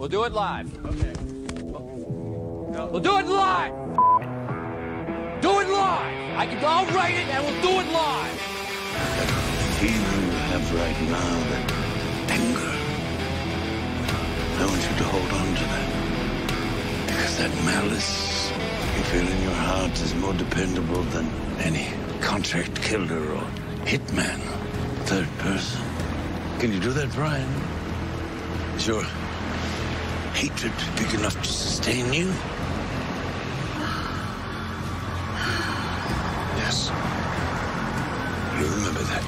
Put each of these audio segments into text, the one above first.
We'll do it live. Okay. We'll do it live! Do it live! I'll write it and we'll do it live! That feeling you have right now, that anger, I want you to hold on to that. Because that malice you feel in your heart is more dependable than any contract killer or hitman, third person. Can you do that, Brian? Is your hatred big enough to sustain you? Yes. You remember that.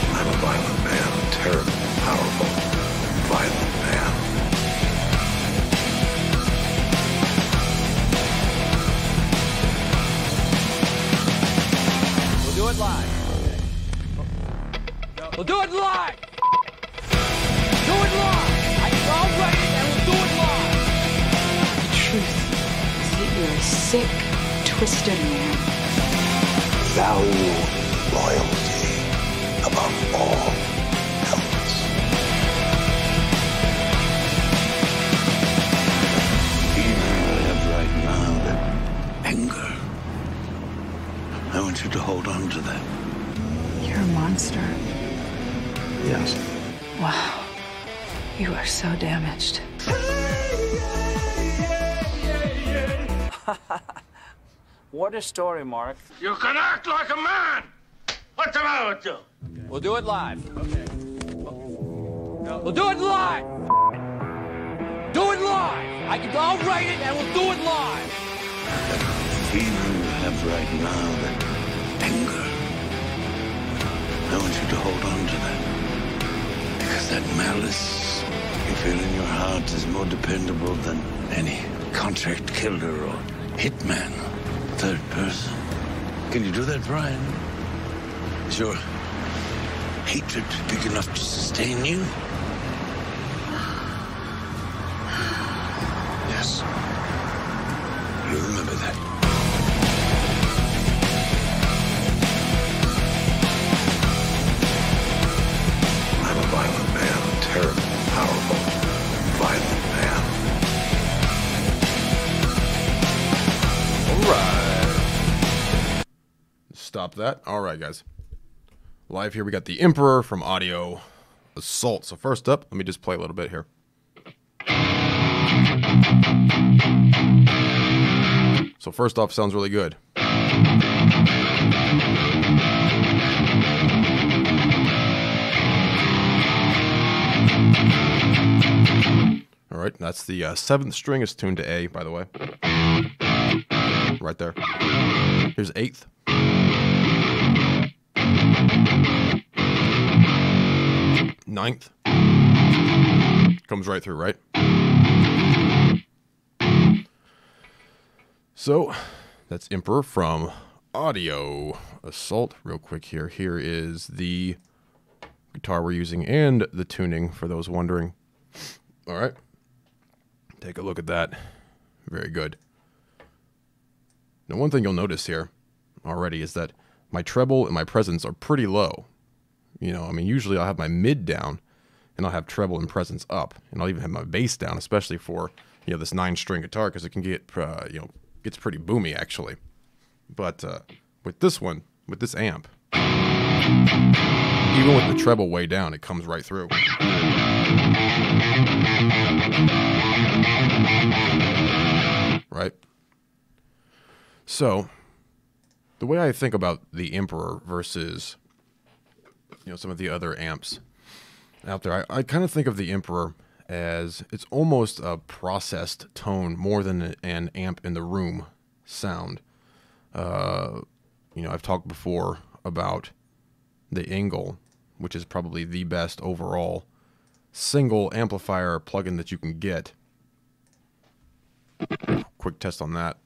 I'm a violent man, terrible, powerful, violent man. We'll do it live. We'll do it live! Do it live! I'll write it and we'll do it live! The truth is that you're a sick, twisted man. Value loyalty above all else. Even I have right now, that anger. I want you to hold on to that. You're a monster. Yes. Wow. You are so damaged. What a story, Mark. You can act like a man! What's the matter with you? We'll do it live. Okay. We'll do it live! Do it live! I'll write it and we'll do it live! That feeling you have right now, that anger. I want you to hold on to that. Because that malice you feel in your heart is more dependable than any contract killer or hitman, third person. Can you do that, Brian? Is your hatred big enough to sustain you? Yes. You remember that. I'm a violent man, terrible, powerful, violent man. All right. Stop that. All right, guys. Live here, we got the Emperor from Audio Assault. So first up, let me just play a little bit here. So first off, sounds really good. All right, that's the 7th string is tuned to A, by the way. Right there. Here's 8th. 9th. Comes right through, right? So, that's Emperor from Audio Assault. Real quick here. Here is the guitar we're using and the tuning for those wondering. All right. Take a look at that. Very good. Now, one thing you'll notice here already is that my treble and my presence are pretty low. You know, I mean, usually I'll have my mid down and I'll have treble and presence up, and I'll even have my bass down, especially for, you know, this 9-string guitar, because it can get, you know, gets pretty boomy actually. But with this one, with this amp, even with the treble way down, it comes right through. Right? So, the way I think about the Emperor versus, you know, some of the other amps out there, I kind of think of the Emperor as it's almost a processed tone more than an amp in the room sound. You know, I've talked before about the Engel, which is probably the best overall single amplifier plugin that you can get. Quick test on that.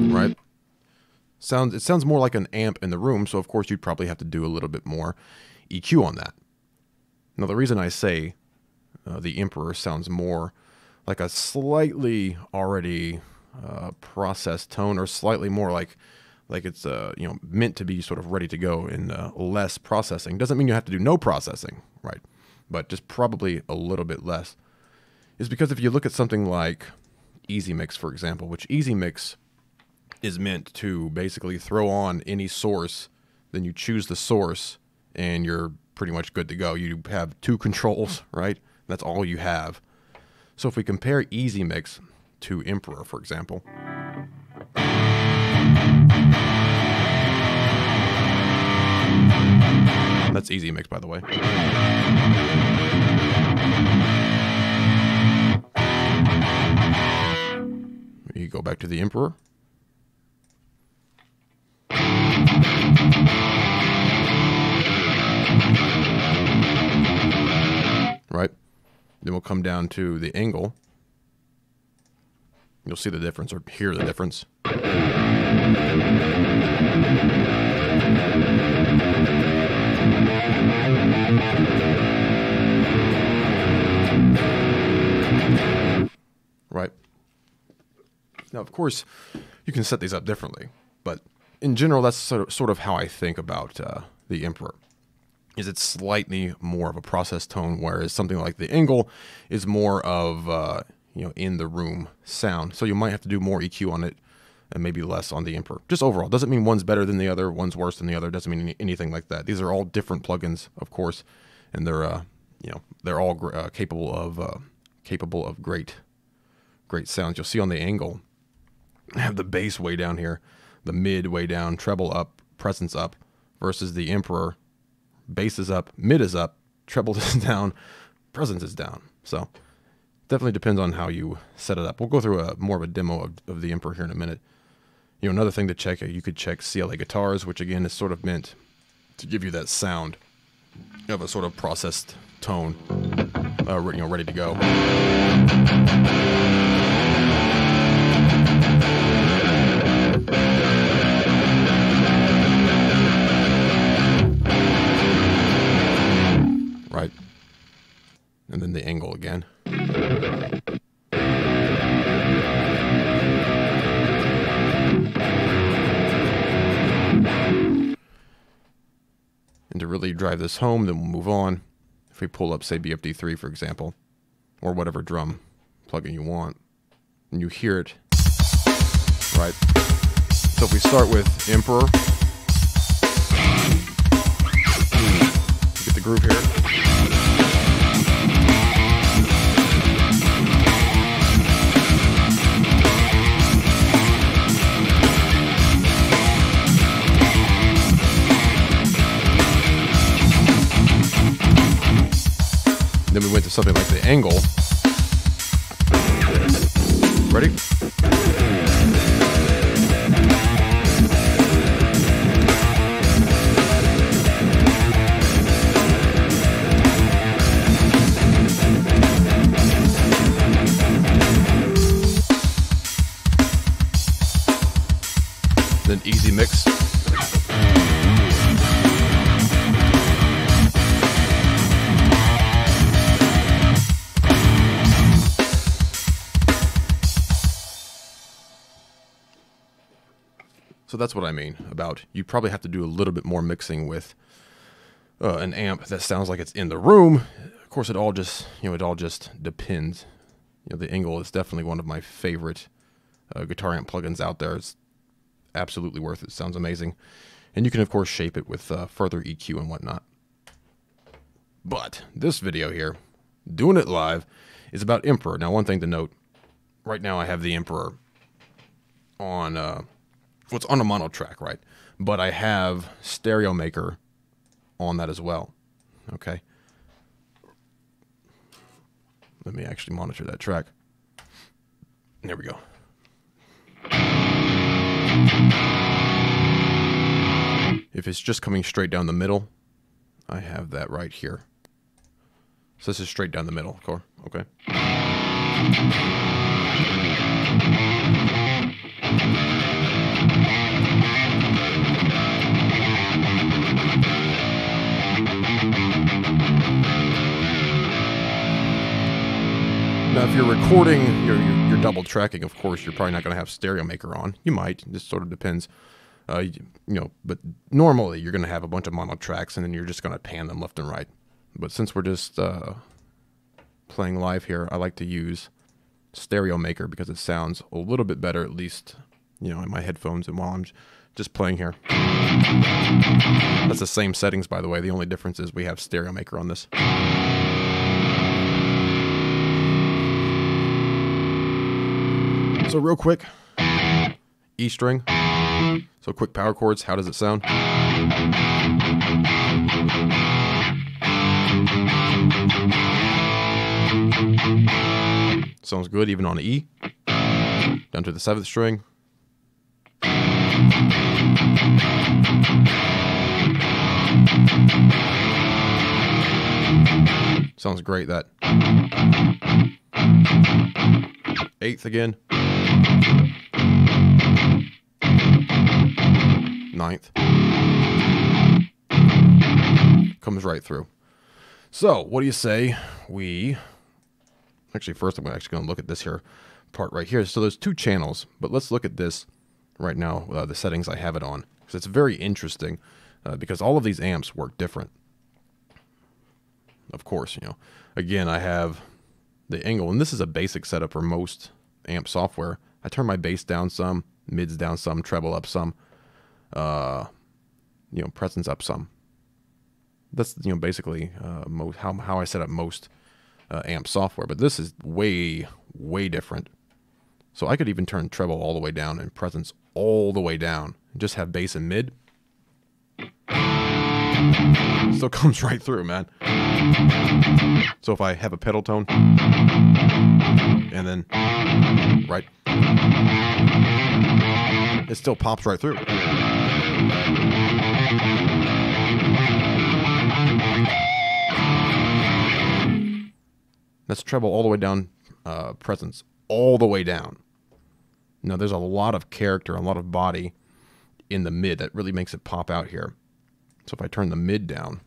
Right? It sounds more like an amp in the room, so of course you'd probably have to do a little bit more EQ on that. Now the reason I say the Emperor sounds more like a slightly already processed tone, or slightly more like it's you know, meant to be sort of ready to go in less processing. Doesn't mean you have to do no processing, right? But just probably a little bit less. Is because if you look at something like Easy Mix, for example, which Easy Mix is meant to basically throw on any source, then you choose the source and you're pretty much good to go. You have 2 controls, right? That's all you have. So if we compare Easy Mix to Emperor, for example, that's Easy Mix, by the way. You go back to the Emperor. Right? Then we'll come down to the angle. You'll see the difference, or hear the difference. Right? Now, of course, you can set these up differently, but in general, that's sort of how I think about the Emperor. Is it's slightly more of a processed tone, whereas something like the Angle is more of you know, in the room sound. So you might have to do more EQ on it and maybe less on the Emperor. Just overall, doesn't mean one's better than the other, one's worse than the other. Doesn't mean anything like that. These are all different plugins, of course, and they're you know, they're all capable of great sounds. You'll see on the Angle, I have the bass way down here, the mid way down, treble up, presence up, versus the Emperor. Bass is up, mid is up, treble is down, presence is down. So definitely depends on how you set it up. We'll go through more of a demo of the Emperor here in a minute. You know, another thing to check, you could check Cla Guitars, which again is sort of meant to give you that sound of a sort of processed tone, you know, ready to go. Right, and then the Angle again. And to really drive this home, then we'll move on. If we pull up, say, BFD3, for example, or whatever drum plugin you want, and you hear it, right? So if we start with Emperor, get the groove here. Then we went to something like the Angle. Ready? Then Easy Mix. So that's what I mean about, you probably have to do a little bit more mixing with an amp that sounds like it's in the room. Of course, it all just, you know, it all just depends. You know, the Angle is definitely one of my favorite guitar amp plugins out there. It's absolutely worth it. It sounds amazing. And you can, of course, shape it with further EQ and whatnot. But this video here, doing it live, is about Emperor. Now, one thing to note, right now I have the Emperor on, well, it's on a mono track, right? But I have Stereo Maker on that as well, okay? Let me actually monitor that track. There we go. If it's just coming straight down the middle, I have that right here. So this is straight down the middle, okay? Now, if you're recording, you're double tracking, of course, you're probably not going to have Stereo Maker on. You might. This sort of depends. But normally you're going to have a bunch of mono tracks, and then you're just going to pan them left and right. But since we're just playing live here, I like to use Stereo Maker because it sounds a little bit better, at least, in my headphones and while I'm just playing here. That's the same settings, by the way. The only difference is we have Stereo Maker on this. So real quick, E string. So quick power chords, how does it sound? Sounds good even on E. Down to the 7th string. Sounds great, that. 8th again. 9th. Comes right through. So, what do you say we... Actually, first I'm actually going to look at this here part right here. So there's 2 channels, but let's look at this right now, the settings I have it on. Because it's very interesting, because all of these amps work different. Of course, Again, I have the angle, and this is a basic setup for most amp software. I turn my bass down some, mids down some, treble up some, presence up some. That's basically how I set up most amp software. But this is way different. So I could even turn treble all the way down and presence all the way down, and just have bass and mid. Still comes right through, man. So if I have a pedal tone, and then, right, it still pops right through. That's treble all the way down, presence all the way down. Now there's a lot of character, a lot of body in the mid that really makes it pop out here. So if I turn the mid down,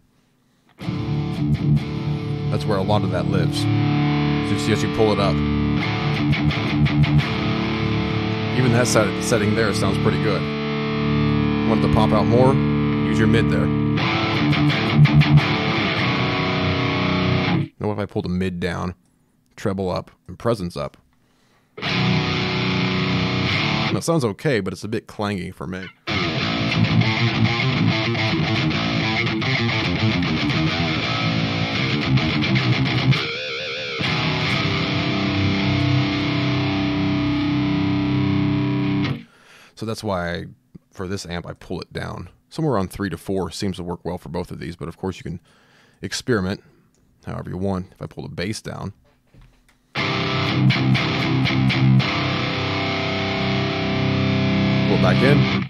that's where a lot of that lives. So you see as you pull it up, even that setting there sounds pretty good. Want it to pop out more? Use your mid there. Now what if I pull the mid down, treble up, and presence up? Now it sounds okay, but it's a bit clangy for me. So that's why for this amp I pull it down. Somewhere around 3 to 4 seems to work well for both of these, but of course you can experiment however you want. If I pull the bass down, pull it back in,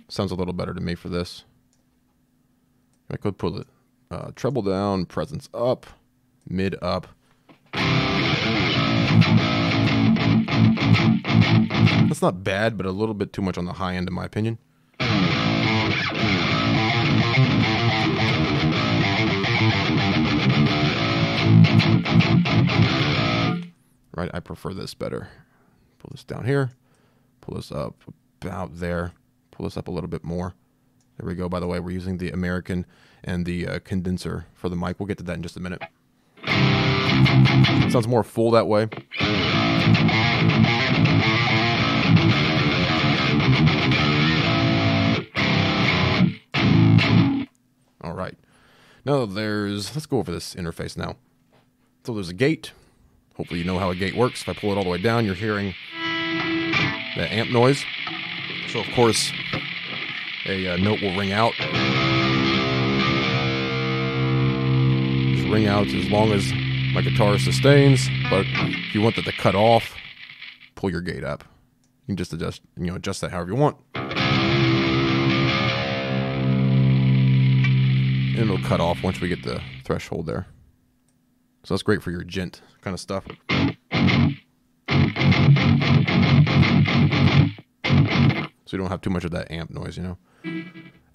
sounds a little better to me for this. I could pull it treble down, presence up, mid up. That's not bad, but a little bit too much on the high end in my opinion. Right, I prefer this better. Pull this down here, pull this up about there, pull this up a little bit more. There we go. By the way, we're using the American and the condenser for the mic. We'll get to that in just a minute. Sounds more full that way. All right. Now let's go over this interface now. So there's a gate. Hopefully you know how a gate works. If I pull it all the way down, you're hearing that amp noise. So of course, a note will ring out. Just ring out as long as my guitar sustains. But if you want that to cut off, pull your gate up. You can just adjust that however you want. And it'll cut off once we get the threshold there. So that's great for your djent kind of stuff. So you don't have too much of that amp noise,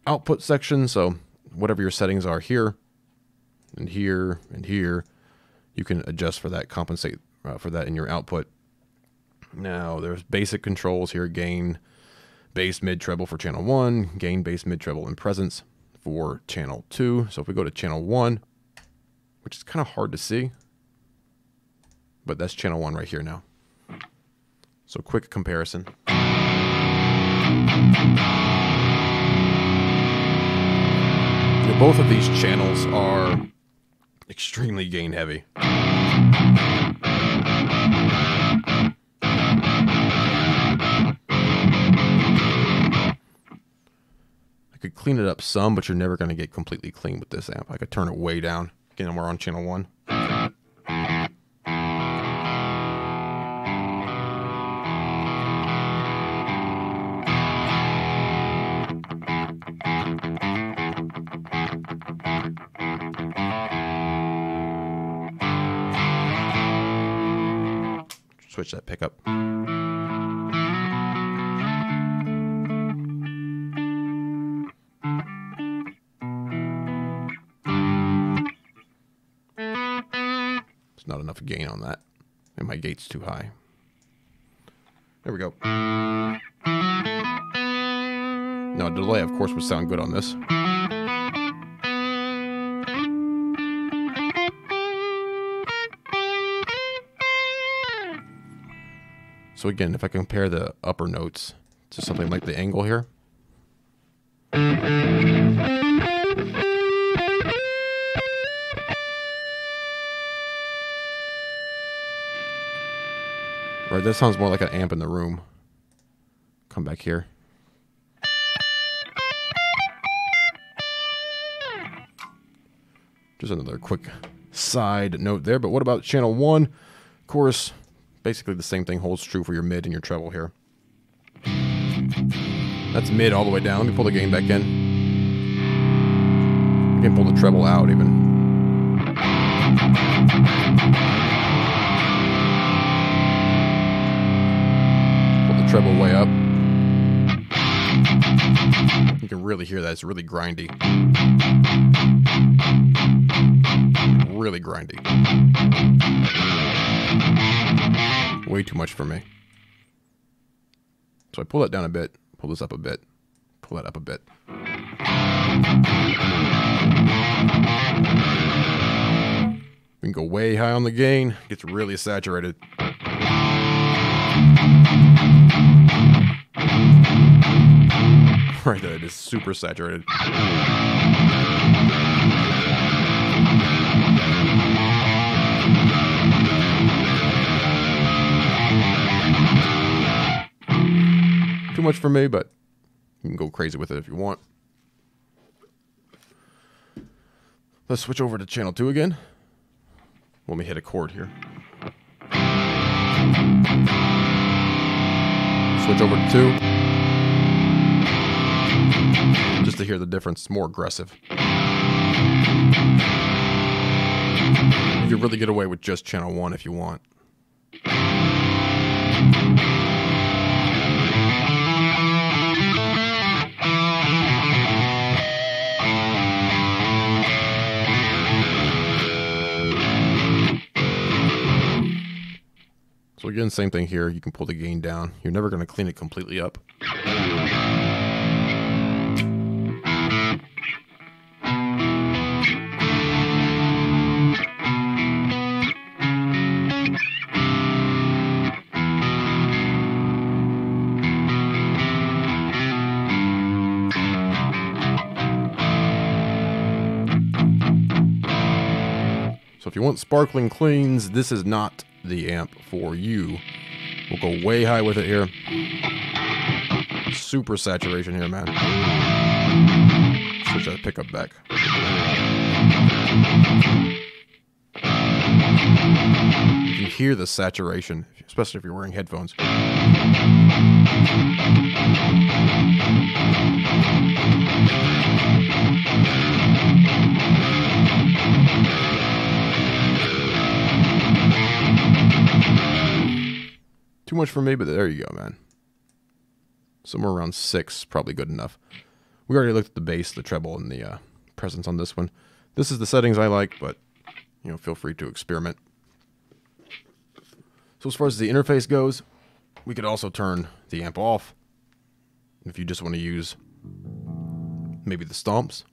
Output section, so whatever your settings are here, and here, and here, you can adjust for that, compensate for that in your output. Now, there's basic controls here: gain, bass, mid, treble for channel 1, gain, bass, mid, treble, and presence for channel 2. So if we go to channel 1, which is kind of hard to see, but that's channel 1 right here now. So quick comparison. Both of these channels are extremely gain heavy. I could clean it up some, but you're never going to get completely clean with this amp. I could turn it way down. Again, we're on channel 1. Switch that pickup. There's not enough gain on that, and my gate's too high. There we go. Now, delay, of course, would sound good on this. So again, if I compare the upper notes to something like the angle here. Right, that sounds more like an amp in the room. Come back here. Just another quick side note there, but what about channel 1? Of course, basically the same thing holds true for your mid and your treble here. That's mid all the way down. Let me pull the gain back in. I can pull the treble out even. Pull the treble way up. You can really hear that. It's really grindy. Really grindy. Way too much for me. So I pull that down a bit, pull this up a bit, pull that up a bit. We can go way high on the gain, gets really saturated. Right there, it is super saturated. Too much for me, but you can go crazy with it if you want. Let's switch over to channel 2 again. Let me hit a chord here. Switch over to 2. Just to hear the difference, it's more aggressive. You can really get away with just channel 1 if you want. So again, same thing here. You can pull the gain down. You're never going to clean it completely up. So if you want sparkling cleans, this is not the amp for you. We'll go way high with it here. Super saturation here, man. Switch that pickup back. You can hear the saturation, especially if you're wearing headphones. Too much for me, but there you go, man. Somewhere around 6, probably good enough. We already looked at the bass, the treble, and the presence on this one. This is the settings I like, but you know, feel free to experiment. So as far as the interface goes, we could also turn the amp off if you just want to use maybe the stomps.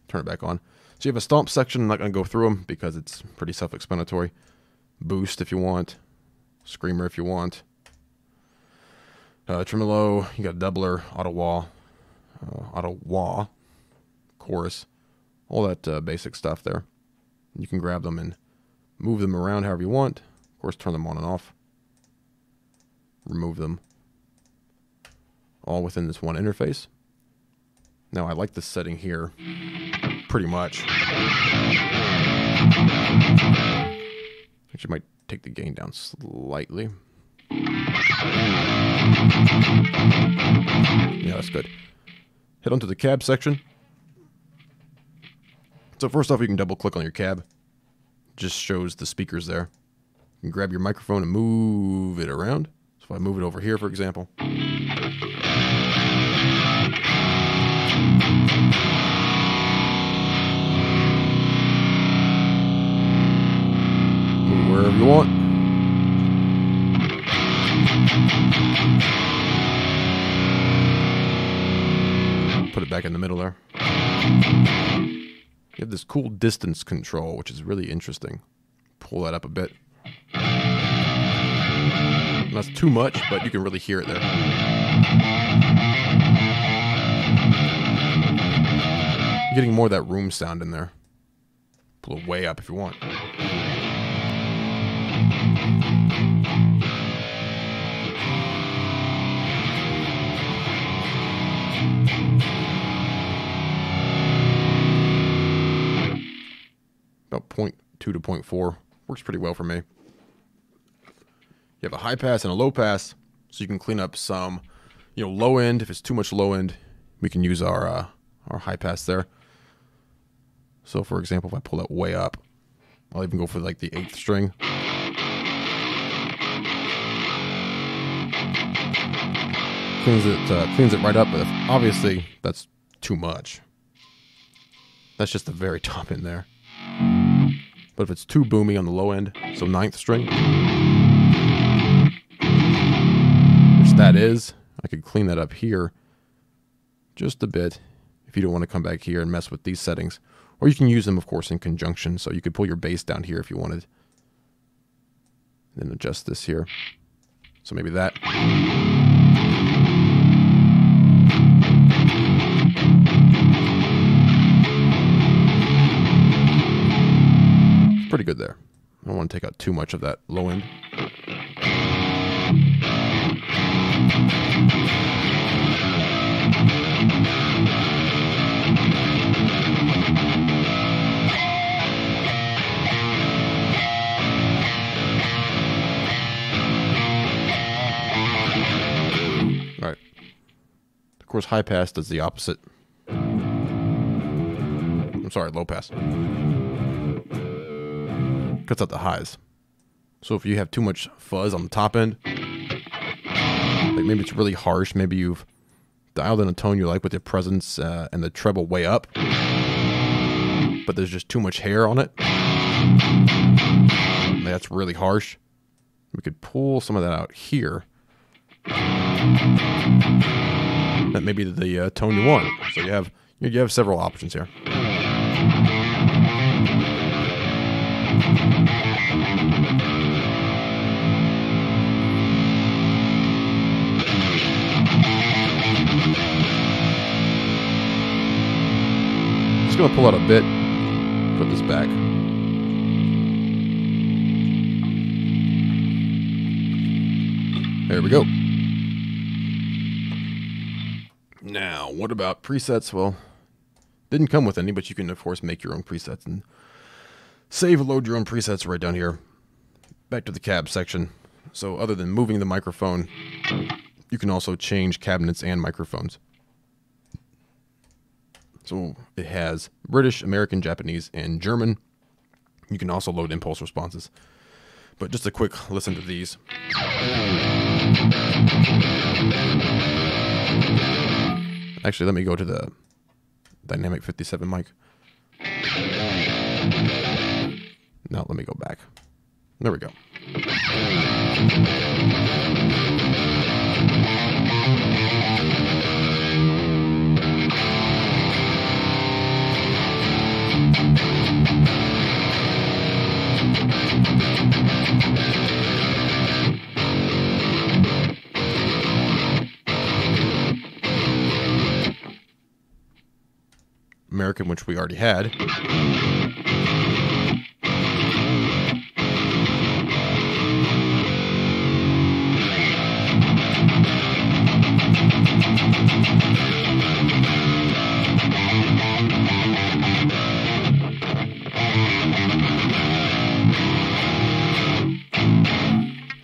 Turn it back on. So you have a stomp section. I'm not going to go through them because it's pretty self-explanatory. Boost if you want. Screamer if you want. Tremolo. You got doubler, auto wah, chorus. All that basic stuff there. You can grab them and move them around however you want. Of course, turn them on and off. Remove them. All within this one interface. Now, I like this setting here pretty much. Actually, might take the gain down slightly. Yeah, that's good. Head onto the cab section. So first off, you can double click on your cab. Just shows the speakers there. You can grab your microphone and move it around. So if I move it over here, for example. Move wherever you want. Put it back in the middle there. You have this cool distance control, which is really interesting. Pull that up a bit. Not too much, but you can really hear it there. You're getting more of that room sound in there. Pull it way up if you want. About 0.2 to 0.4. Works pretty well for me. You have a high pass and a low pass, so you can clean up some, low end. If it's too much low end, we can use our high pass there. So, for example, if I pull that way up, I'll even go for like the 8th string. Cleans it right up, but obviously that's too much. That's just the very top end there. But if it's too boomy on the low end, so 9th string, which that is, I could clean that up here just a bit if you don't want to come back here and mess with these settings. Or you can use them, of course, in conjunction. So you could pull your bass down here if you wanted. Then adjust this here. So maybe that. Pretty good there. I don't want to take out too much of that low end. All right. Of course, high pass does the opposite. I'm sorry, low pass. Cuts out the highs. So if you have too much fuzz on the top end, like maybe it's really harsh, maybe you've dialed in a tone you like with the presence and the treble way up, but there's just too much hair on it, that's really harsh. We could pull some of that out here. That may be the tone you want. So you have several options here. Just gonna pull out a bit, put this back. There we go. Now, what about presets? Well, didn't come with any, but you can, of course, make your own presets and save and load your own presets right down here. Back to the cab section. So other than moving the microphone, you can also change cabinets and microphones. So it has British, American, Japanese, and German. You can also load impulse responses. But just a quick listen to these. Actually, let me go to the Dynamic 57 mic. Now let me go back. There we go. American, which we already had.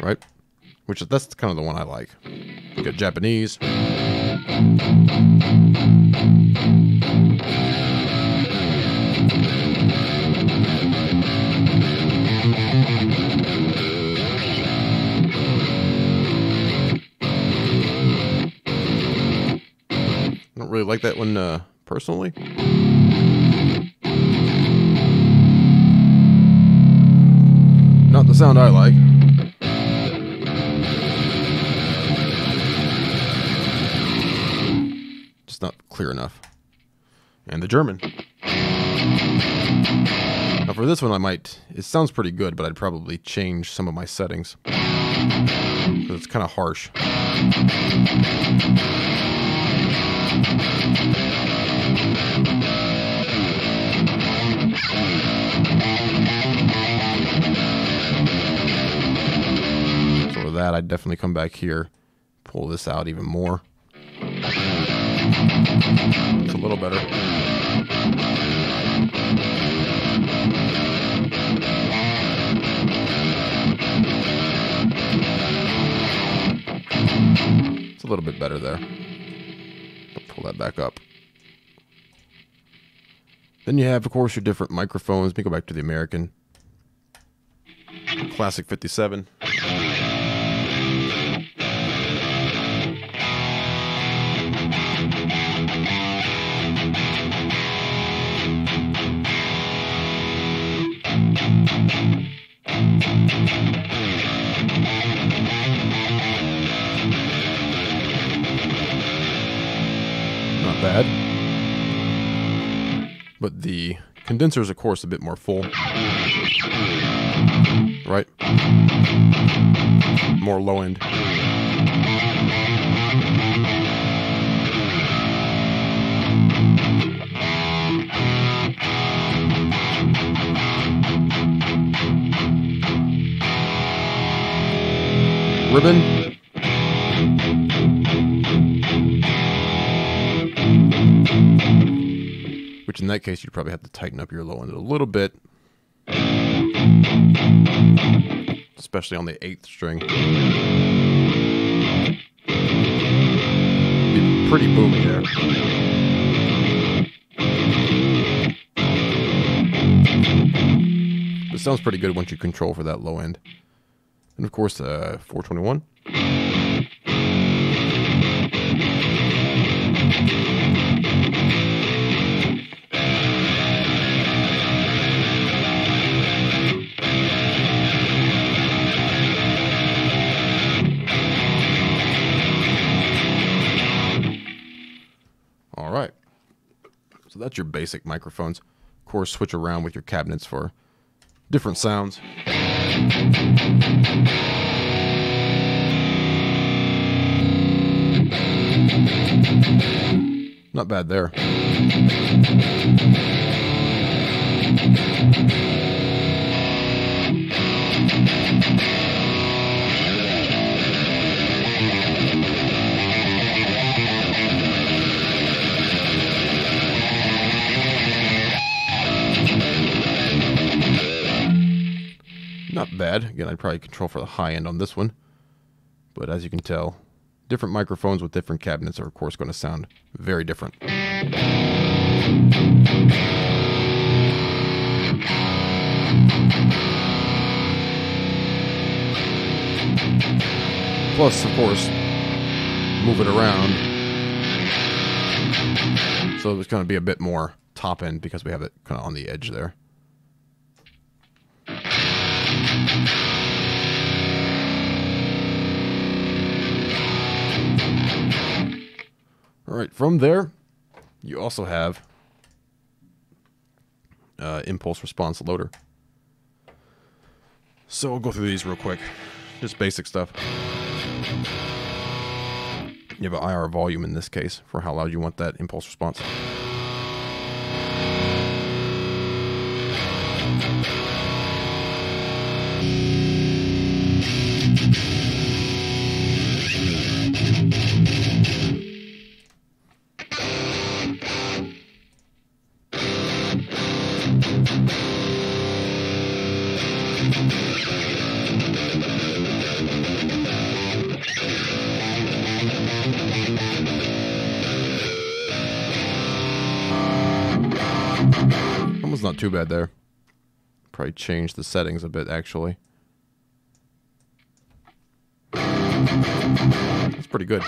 Right? Which that's kind of the one I like. We got Japanese. I don't really like that one personally. Not the sound I like. Just not clear enough. And the German. Now for this one it sounds pretty good, but I'd probably change some of my settings. Because it's kind of harsh. So with that, I'd definitely come back here, pull this out even more. It's a little better. It's a little bit better there. I'll pull that back up. Then you have, of course, your different microphones. Let me go back to the American. Classic 57. Not bad. But the condenser is, of course, a bit more full. Right? More low end. Ribbon. Which in that case, you'd probably have to tighten up your low end a little bit. Especially on the 8th string. Be pretty boomy there. It sounds pretty good once you control for that low end. And of course, 421. All right. So that's your basic microphones. Of course, switch around with your cabinets for different sounds. Not bad there. Not bad. Again, I'd probably control for the high end on this one. But as you can tell, different microphones with different cabinets are, of course, going to sound very different. Plus, of course, move it around. So it's going to be a bit more top end because we have it kind of on the edge there. All right, from there, you also have impulse response loader. So I'll go through these real quick. Just basic stuff. You have an IR volume in this case for how loud you want that impulse response. Almost not too bad there. Probably change the settings a bit, actually. That's pretty good.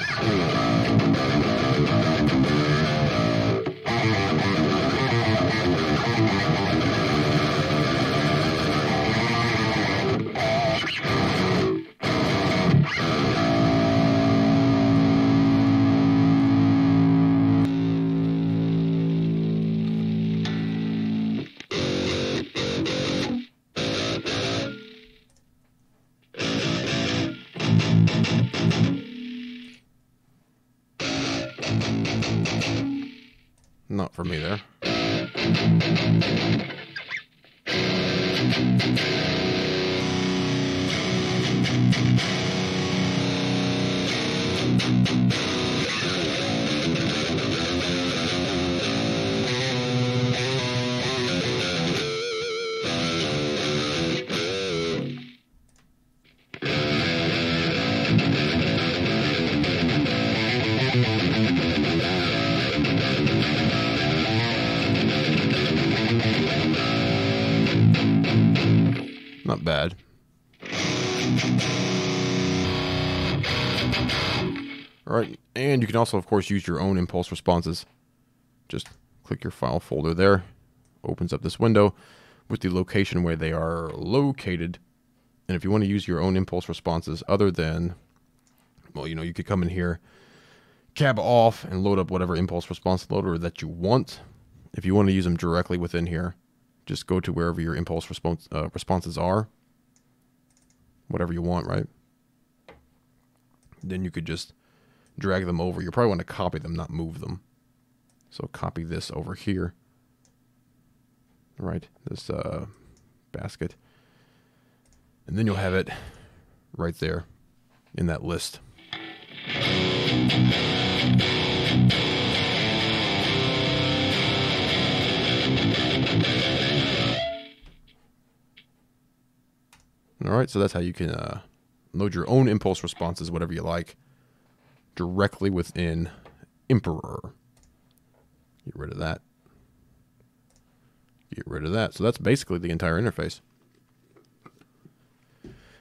Not for me there. Not bad. Alright, and you can also, of course, use your own impulse responses. Just click your file folder there. Opens up this window with the location where they are located. And if you want to use your own impulse responses other than, well, you could come in here, cab off, and load up whatever impulse response loader that you want. If you want to use them directly within here, just go to wherever your impulse responses are. Whatever you want, right? Then you could just drag them over. You probably want to copy them, not move them. So copy this over here. Right, this basket. And then you'll have it right there in that list. Alright, so that's how you can load your own impulse responses, whatever you like, directly within Emperor. Get rid of that. Get rid of that. So that's basically the entire interface.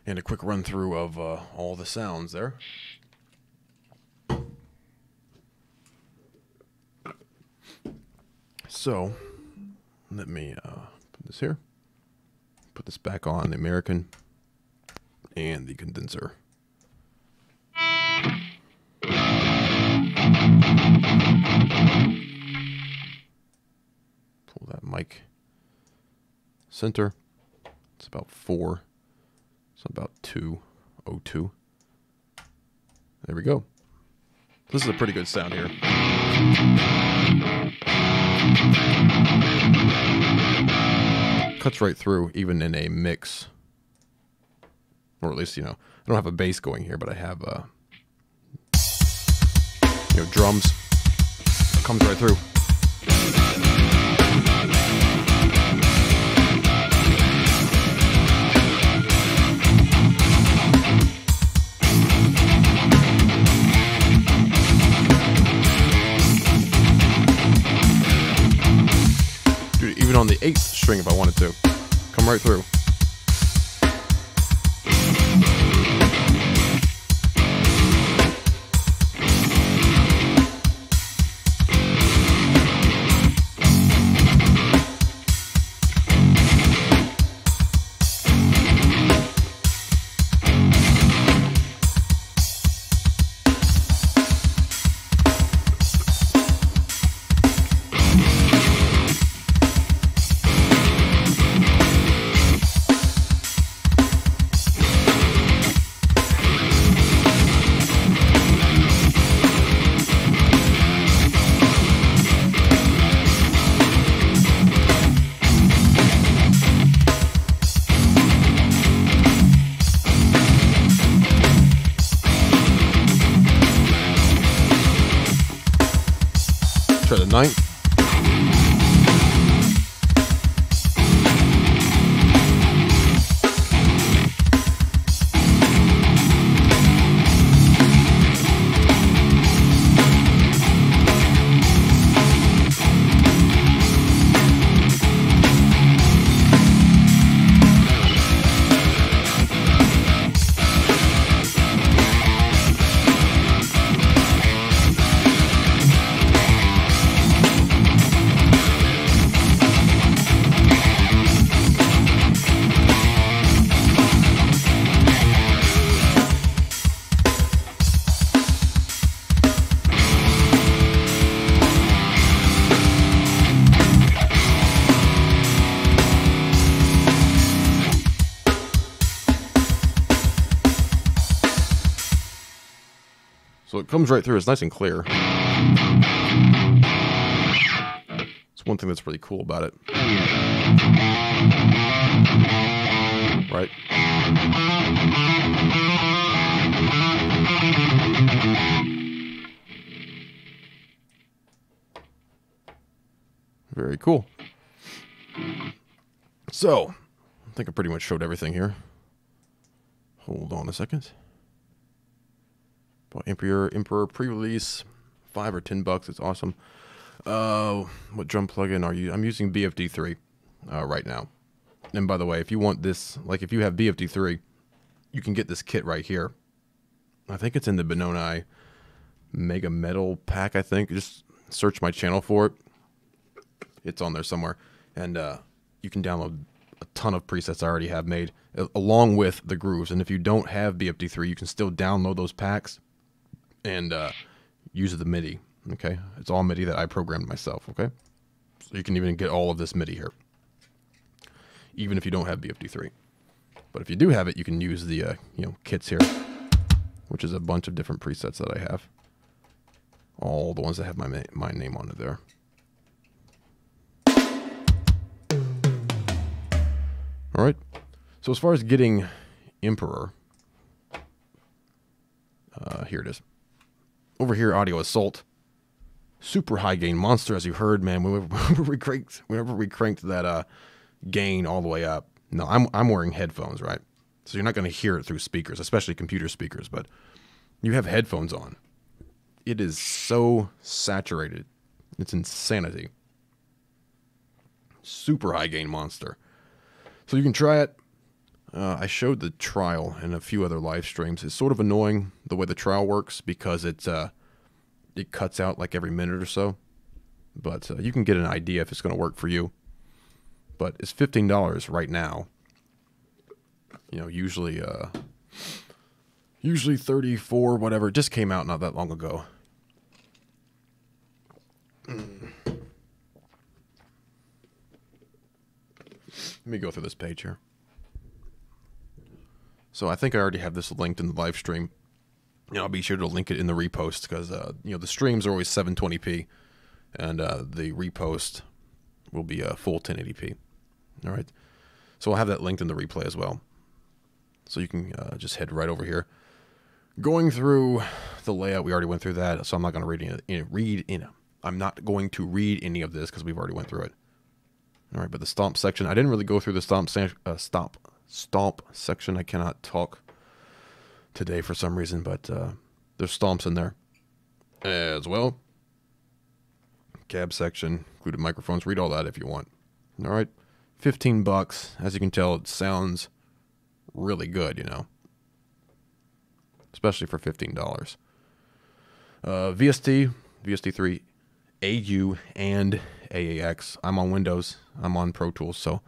And a quick run through of all the sounds there. So, let me put this here. Put this back on the American and the condenser. Pull that mic center. It's about 4. It's about 202. There we go. This is a pretty good sound here. Cuts right through, even in a mix. Or at least, I don't have a bass going here, but I have, drums. It comes right through. Dude, even on the 8th string if I wanted to. Come right through. 9th. So it comes right through. It's nice and clear. It's one thing that's really cool about it. Right? Very cool. So, I think I pretty much showed everything here. Hold on a second. Emperor pre-release, $5 or $10. It's awesome. What drum plugin are you? I'm using BFD3 right now. And by the way, if you want this, like if you have BFD3, you can get this kit right here. I think it's in the Benoni Mega Metal pack. I think just search my channel for it. It's on there somewhere, and you can download a ton of presets I already have made, along with the grooves. And if you don't have BFD3, you can still download those packs and use the MIDI, okay? It's all MIDI that I programmed myself, okay? So you can even get all of this MIDI here, even if you don't have BFD3. But if you do have it, you can use the kits here, which is a bunch of different presets that I have. All the ones that have my name on it there. All right. So as far as getting Emperor, here it is. Over here, Audio Assault. Super high gain monster, as you heard, man. Whenever we cranked that gain all the way up. No, I'm wearing headphones, right? So you're not going to hear it through speakers, especially computer speakers. But you have headphones on. It is so saturated. It's insanity. Super high gain monster. So you can try it. I showed the trial in a few other live streams. It's sort of annoying the way the trial works because it cuts out like every minute or so. But you can get an idea if it's going to work for you. But it's $15 right now. You know, usually 34, whatever. It just came out not that long ago. Let me go through this page here. So I think I already have this linked in the live stream. I'll be sure to link it in the repost because the streams are always 720p, and the repost will be full 1080p. All right. So I'll have that linked in the replay as well. So you can just head right over here. Going through the layout, we already went through that, so I'm not going to I'm not going to read any of this because we've already went through it. All right, but the stomp section, I didn't really go through the stomp section. I cannot talk today for some reason, but there's stomps in there as well. Cab section, included microphones. Read all that if you want. All right, $15. As you can tell, it sounds really good, especially for $15. VST, VST3, AU, and AAX. I'm on Windows. I'm on Pro Tools, so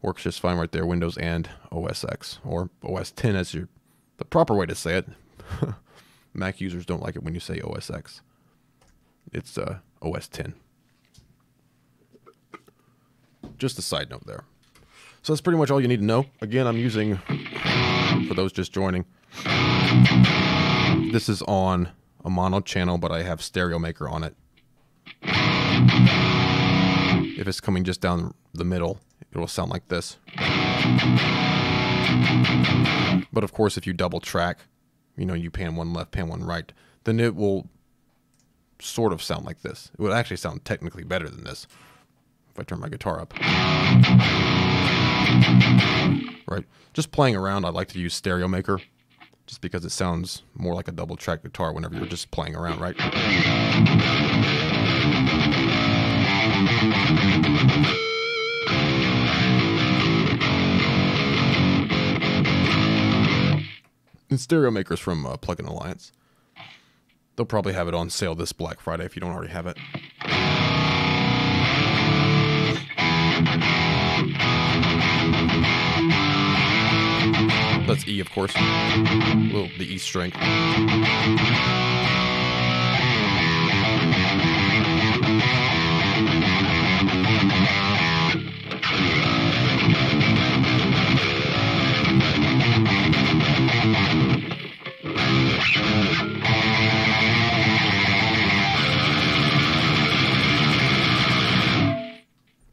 works just fine right there. Windows and OS X, or OS 10 as the proper way to say it. Mac users don't like it when you say OS X. It's OS 10. Just a side note there. So that's pretty much all you need to know. Again, I'm using, for those just joining, this is on a mono channel, but I have Stereo Maker on it. If it's coming just down the middle, it will sound like this. But of course, if you double track, you pan one left, pan one right, then it will sort of sound like this. It would actually sound technically better than this if I turn my guitar up. Right? Just playing around, I like to use Stereo Maker, just because it sounds more like a double track guitar whenever you're just playing around, right? And Stereo Maker's from Plugin Alliance. They'll probably have it on sale this Black Friday if you don't already have it. That's E, of course. The E string.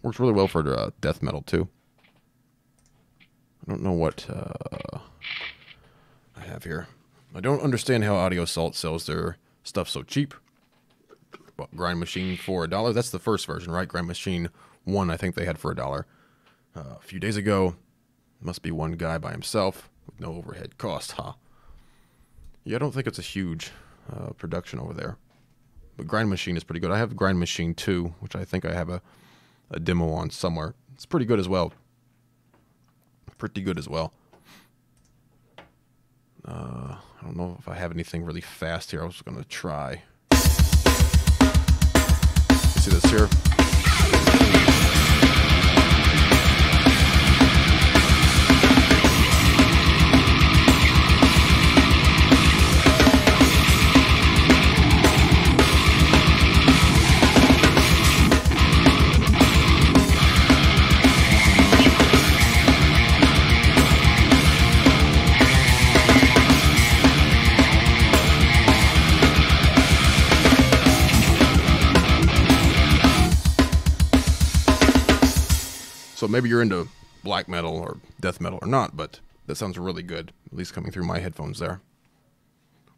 Works really well for death metal, too. I don't know what I have here. I don't understand how Audio Assault sells their stuff so cheap. Bought Grind Machine for $1. That's the first version, right? Grind Machine 1, I think they had for $1. A few days ago, must be one guy by himself with no overhead cost, huh? Yeah, I don't think it's a huge production over there. But Grind Machine is pretty good. I have Grind Machine 2, which I think I have a demo on somewhere. It's pretty good as well. Pretty good as well. I don't know if I have anything really fast here. I was going to try. You see this here? So maybe you're into black metal or death metal or not, but that sounds really good, at least coming through my headphones there.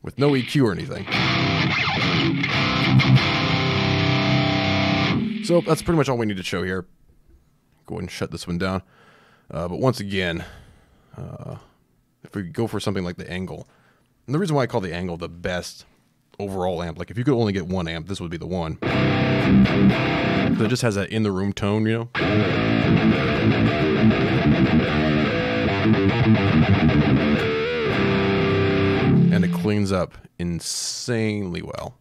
With no EQ or anything. So that's pretty much all we need to show here. Go ahead and shut this one down. But once again, if we go for something like the Angle, and the reason why I call the Angle the best overall amp, like if you could only get one amp, this would be the one. So it just has that in-the-room tone, you know? And it cleans up insanely well.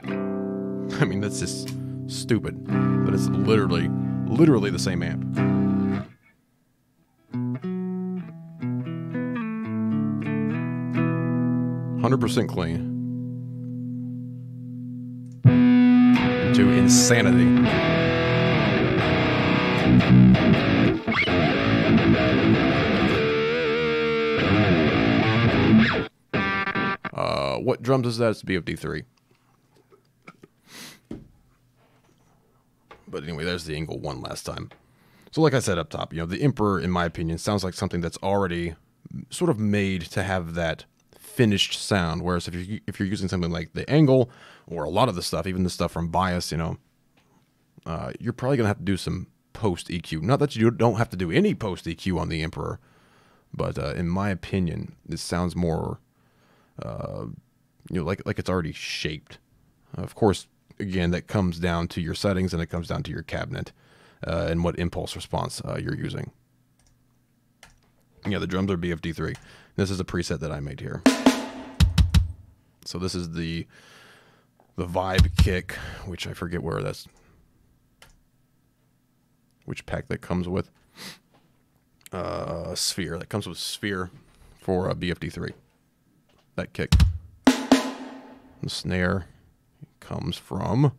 I mean, that's just stupid, but it's literally the same amp. 100% clean. To insanity. What drums is that? It's BFD3. But anyway, there's the Angle one last time. So like I said up top, you know, the Emperor, in my opinion, sounds like something that's already sort of made to have that finished sound. Whereas if you're using something like the Angle, or a lot of the stuff, even the stuff from Bias, you know, you're probably going to have to do some post EQ. Not that you don't have to do any post EQ on the Emperor, but in my opinion, this sounds more, you know, like it's already shaped. Of course, again, that comes down to your settings, and it comes down to your cabinet and what impulse response you're using. Yeah, the drums are BFD3. This is a preset that I made here. So this is the Vibe kick, which I forget where that's, which pack that comes with. Sphere, that comes with Sphere for BFD3. That kick. The snare comes from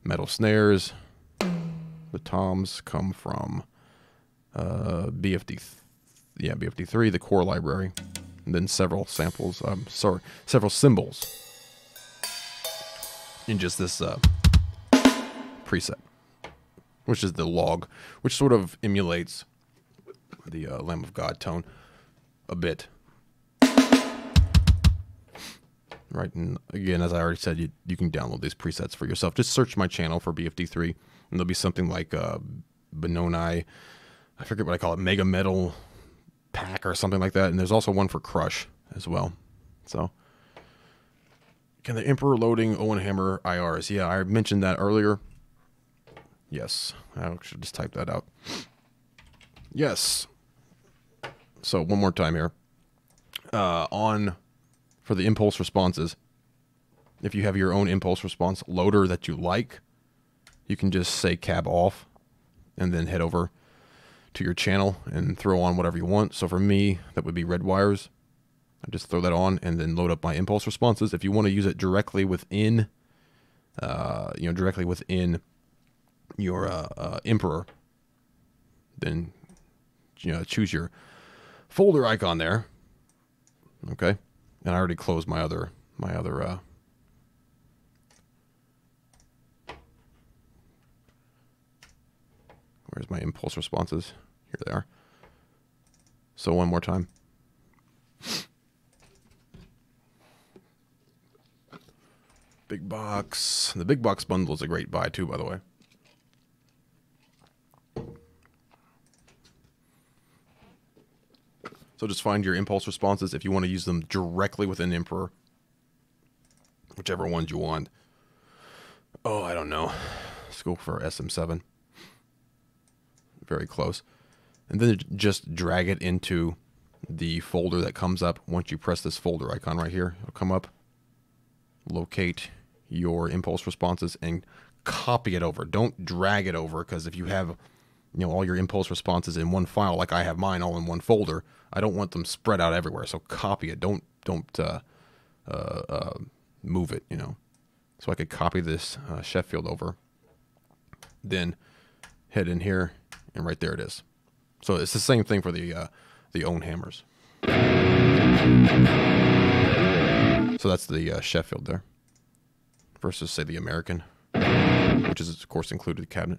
Metal Snares. The toms come from BFD3, the core library, and then several samples. Several cymbals in just this preset, which is the log, which sort of emulates the Lamb of God tone a bit. right? And again, as I already said, you can download these presets for yourself. Just search my channel for BFD3, and there'll be something like Benoni, I forget what I call it, Mega Metal Pack or something like that. And there's also one for Crush as well. So, can the Emperor loading Owen Hammer IRs? Yeah, I mentioned that earlier. Yes, I should just type that out. Yes. So one more time here. For the impulse responses, if you have your own impulse response loader that you like, you can just say cab off and then head over to your channel and throw on whatever you want. So for me, that would be red wires. I just throw that on and then load up my impulse responses. If you want to use it directly within, directly within your Emperor, then choose your folder icon there. Okay, and I already closed my other where's my impulse responses? Here they are. So one more time. Big box. The big box bundle is a great buy too, by the way. So just find your impulse responses if you want to use them directly within Emperor. Whichever ones you want. Oh, I don't know. Let's go for SM7. Very close. And then just drag it into the folder that comes up. Once you press this folder icon right here, it'll come up. Locate your impulse responses and copy it over. Don't drag it over, because if you have all your impulse responses in one file, like I have mine all in one folder, I don't want them spread out everywhere. So copy it. Don't move it. So I could copy this Sheffield over, then head in here, and right there it is. So it's the same thing for the Owen hammers. So that's the Sheffield there, versus say the American, which is of course included cabinet.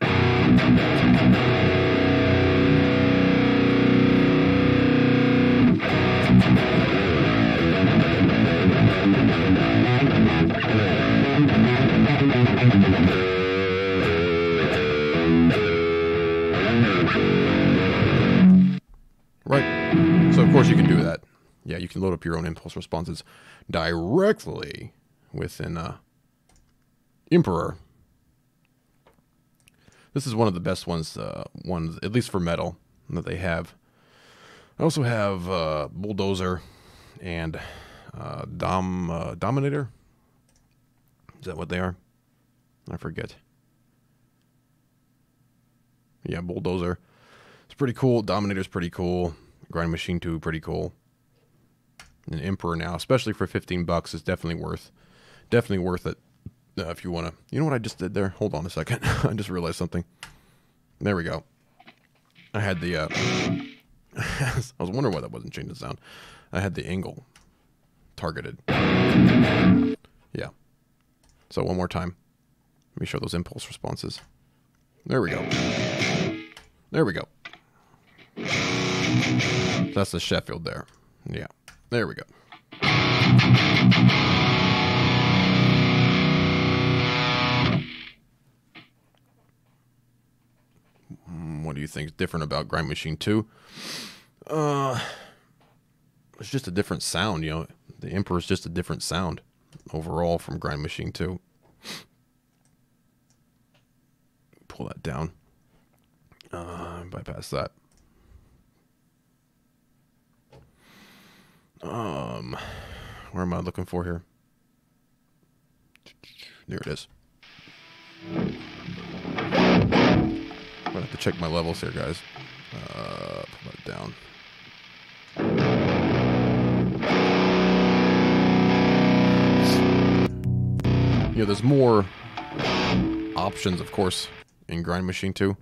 Right. So of course you can do that. Yeah, you can load up your own impulse responses directly within Emperor. This is one of the best ones, at least for metal, that they have. I also have Bulldozer and Dominator. Is that what they are? I forget. Yeah, Bulldozer. It's pretty cool. Dominator's pretty cool. Grind Machine 2, pretty cool. And Emperor now, especially for $15, is definitely worth it. If you want to, you know what I just did there? Hold on a second. I just realized something. There we go. I had the, I was wondering why that wasn't changing the sound. I had the angle targeted. Yeah. So one more time. Let me show those impulse responses. There we go. There we go. That's the Sheffield there. Yeah. There we go. What do you think is different about Grind Machine 2? It's just a different sound, The Emperor's just a different sound overall from Grind Machine 2. Pull that down. Bypass that. Where am I looking for here? There it is. I'm gonna have to check my levels here, guys. Pull that down. There's more options, of course, in Grind Machine 2.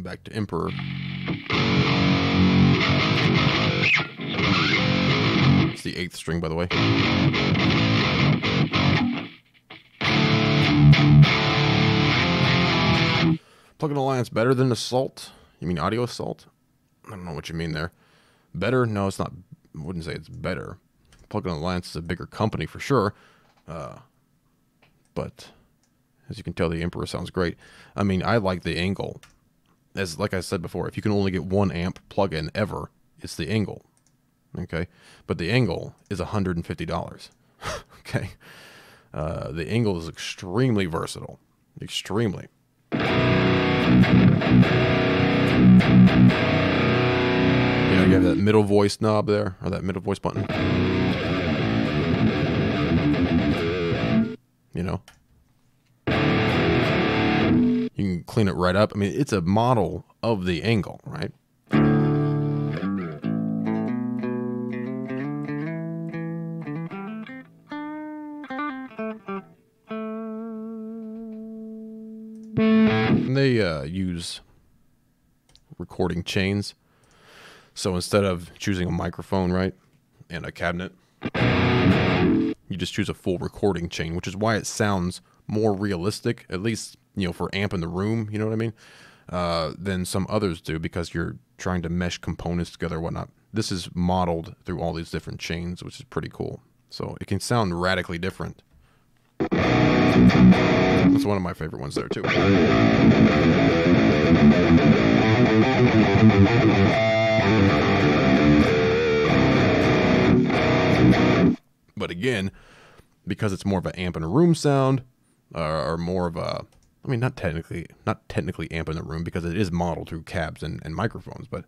back to Emperor. It's the 8th string, by the way. Plug-in Alliance better than Assault? You mean Audio Assault? I don't know what you mean there. Better? No, it's not. I wouldn't say it's better. Plug-in Alliance is a bigger company for sure. But as you can tell, the Emperor sounds great. I mean, I like the Angle. As like I said before, if you can only get one amp plug-in ever, it's the Angle. Okay? But the Angle is $150. Okay? The Angle is extremely versatile. Extremely. Yeah, you have that middle voice knob there, or that middle voice button. You know? You can clean it right up. I mean, it's a model of the Angle, right? And they use recording chains. So instead of choosing a microphone, right, and a cabinet, you just choose a full recording chain, which is why it sounds more realistic, at least, you know, for amp in the room, you know what I mean, than some others do, because you're trying to mesh components together and whatnot. This is modeled through all these different chains, which is pretty cool. So it can sound radically different. That's one of my favorite ones there, too. But again, because it's more of an amp in a room sound, or more of a, I mean, not technically amp in the room, because it is modeled through cabs and microphones, but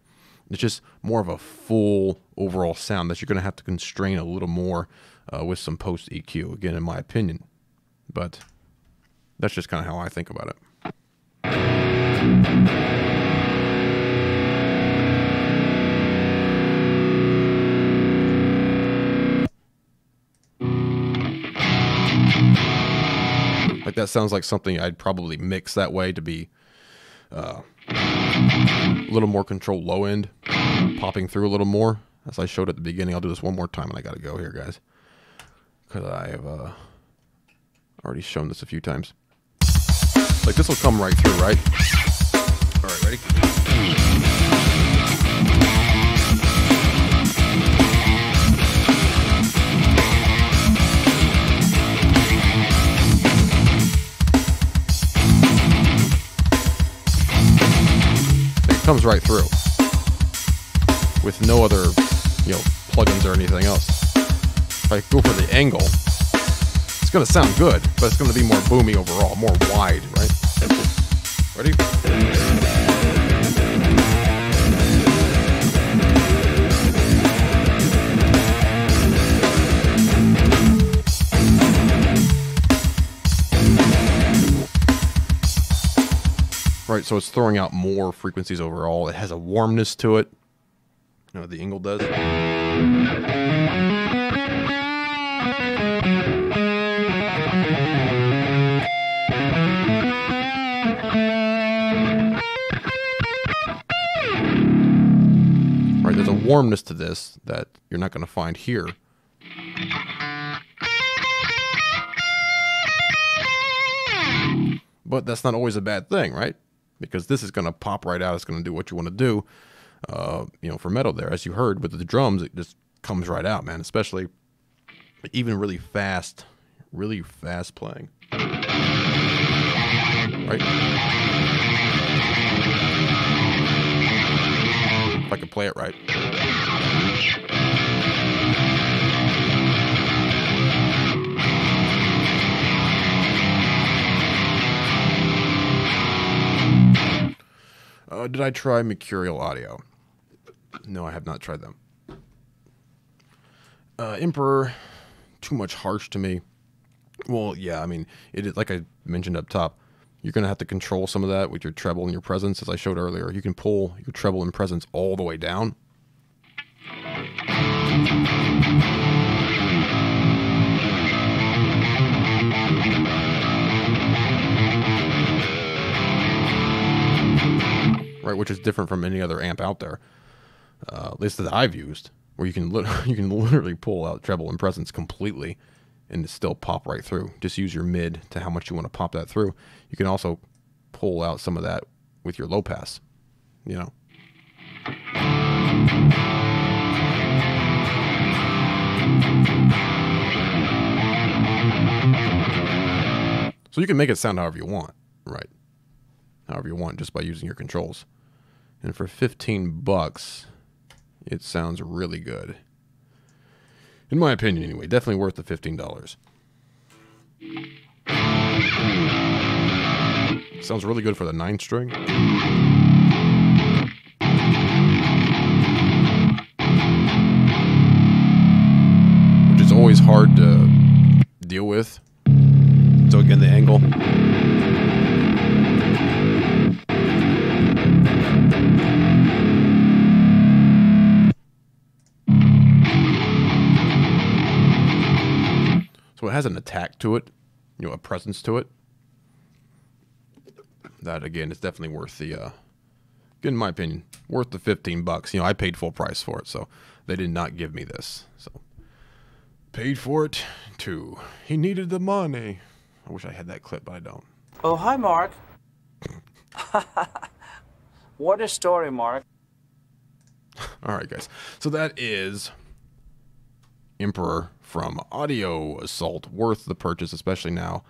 it's just more of a full overall sound that you're going to have to constrain a little more with some post EQ, again, in my opinion. But that's just kind of how I think about it. Like, that sounds like something I'd probably mix that way to be a little more controlled low end, popping through a little more, as I showed at the beginning. I'll do this one more time, and I got to go here, guys, because I have already shown this a few times. Like, this will come right through, right? All right, ready? It comes right through with no other, you know, plugins or anything else. If I go for the Angle, it's going to sound good, but it's going to be more boomy overall, more wide, right? Ready? Right, so it's throwing out more frequencies overall. It has a warmness to it. You know what the Angle does? Right, there's a warmness to this that you're not going to find here. But that's not always a bad thing, right? Because this is going to pop right out. It's going to do what you want to do. You know, for metal there, as you heard with the drums, it just comes right out, man. Especially even really fast playing. Right? If I could play it right. Did I try Mercurial Audio? No, I have not tried them. Emperor, too much harsh to me. Well, yeah, I mean, it is, like I mentioned up top, you're going to have to control some of that with your treble and your presence, as I showed earlier. You can pull your treble and presence all the way down. right? Which is different from any other amp out there, at least that I've used, where you can literally pull out Treble and Presence completely and still pop right through. Just use your mid to how much you want to pop that through. You can also pull out some of that with your low pass, you know. So you can make it sound however you want, right? However you want, just by using your controls. And for 15 bucks, it sounds really good. In my opinion, anyway. Definitely worth the $15. Sounds really good for the 9-string. Which is always hard to deal with. So again, the angle. So it has an attack to it, you know, a presence to it. That again is definitely worth the, again, in my opinion, worth the 15 bucks. You know, I paid full price for it, so they did not give me this. So paid for it too. He needed the money. I wish I had that clip, but I don't. Oh, hi, Mark. What a story, Mark. All right, guys. So that is Emperor from Audio Assault, worth the purchase, especially now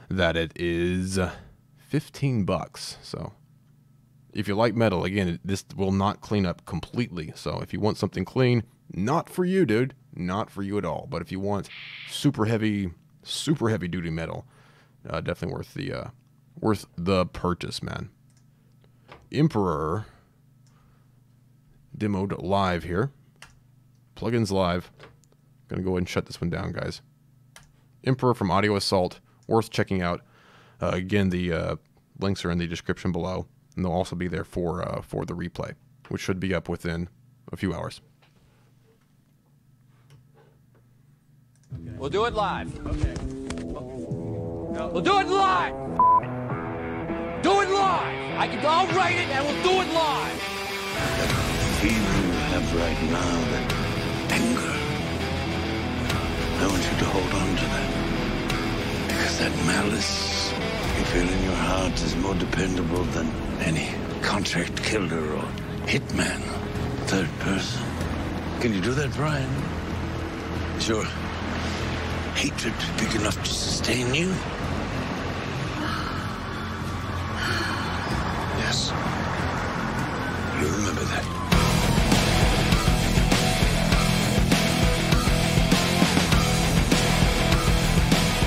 that it is 15 bucks. So if you like metal, again, this will not clean up completely. So if you want something clean, not for you, dude. Not for you at all. But if you want super heavy duty metal, definitely worth the purchase, man. Emperor demoed live here. Plugins live. Gonna go ahead and shut this one down, guys. Emperor from Audio Assault, worth checking out. Again, the links are in the description below, and they'll also be there for the replay, which should be up within a few hours. We'll do it live. Okay. We'll do it live. Do it live. I'll write it and we'll do it live. That feeling you have right now, that anger. I want you to hold on to that. Because that malice you feel in your heart is more dependable than any contract killer or hitman, third person. Can you do that, Brian? Is your hatred big enough to sustain you? Yes. You remember that.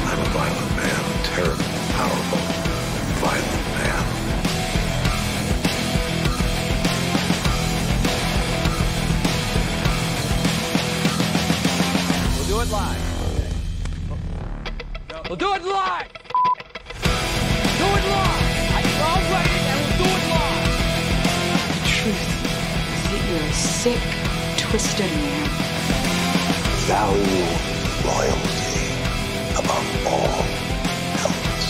I'm a violent man, terrible, powerful, violent man. We'll do it live. We'll do it live. Do it live. I'll write it and we'll do it live. The truth is that you're a sick, twisted man. Value loyalty above all else.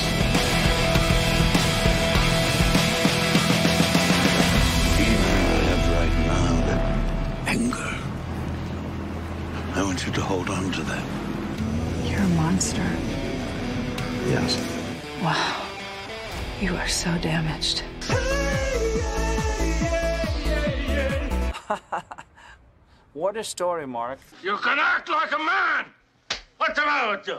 Feeling I have right now, that anger. I want you to hold on to that. You're a monster. Yes. Wow. You are so damaged. What a story, Mark. You can act like a man! What's the matter with you?